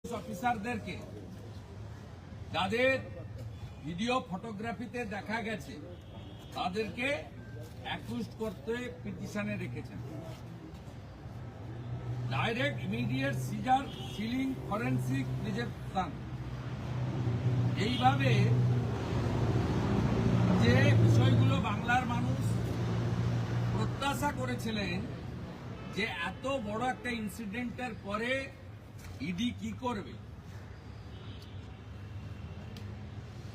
অফিসারদেরকে যাদের ভিডিও ফটোগ্রাফিতে দেখা গেছে তাদেরকে অ্যাকিউজড করতে পিটিশনে রেখেছেন। Direct immediate seizure, sealing, forensic preservation, এইভাবে যে বিষয়গুলো বাংলার মানুষ প্রত্যাশা করেছিলেন যে এত বড় একটা ইনসিডেন্টের পরে ইডি কি করবে,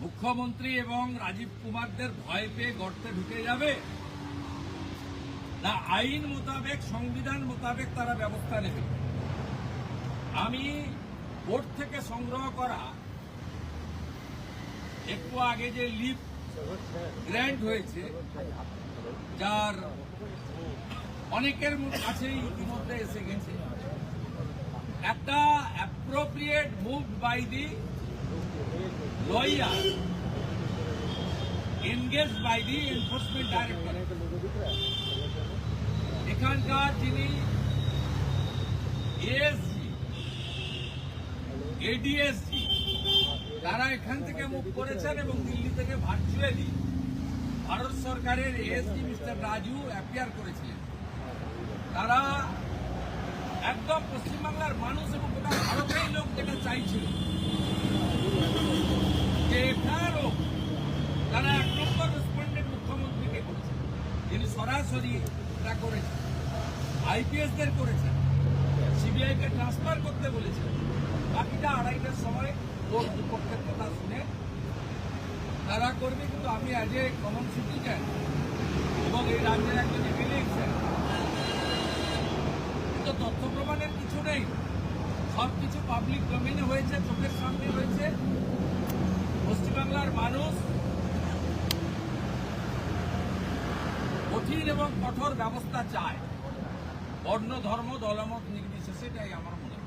মুখ্যমন্ত্রী এবং রাজীব কুমারদের ভয় পেয়ে গর্তে ঢুকে যাবে না আইন মোতাবেক, সংবিধান মোতাবেক তারা ব্যবস্থা নেবে। আমি কোর্ট থেকে সংগ্রহ করা একটু আগে যে লিভ গ্র্যান্ট হয়েছে, যার অনেকের কাছেই ইতিমধ্যে এসে গেছে, একটা appropriate move by the lawyer engage by the enforcement directorate. এখানকার যিনি এএসজি, এডিএসজি, তারা এখান থেকে মুভ করেছেন এবং দিল্লি থেকে ভার্চুয়ালি ভারত সরকারের এএসজি মিস্টার রাজু অ্যাপিয়ার করেছিলেন। তারা একদম পশ্চিমবাংলার মানুষ এবং গোটা ভারতের লোক যেটা চাইছিল যে এফআইআরও তারা 1 নম্বর রেসপন্ডেন্ট মুখ্যমন্ত্রীকে করেছেন, যিনি সরাসরি এটা করেছেন, আইপিএসদের করেছেন, সিবিআইকে ট্রান্সফার করতে বলেছেন। বাকিটা 2:30টার সময় কোর্ট দুপক্ষের কথা শুনে তারা করবে। কিন্তু আমি অ্যাজ এ কমন সিটিজেন এবং এই রাজ্যের একজন এমএলএ হিসেবে তথ্য প্রমাণের কিছু নেই, সবকিছু পাবলিক ডোমেইনে হয়েছে, চোখের সামনে হয়েছে। পশ্চিমবাংলার মানুষ কঠিন এবং কঠোর ব্যবস্থা চায়, বর্ণ, ধর্ম, দলমত নির্বিশেষে, এটাই আমার মনে হয়।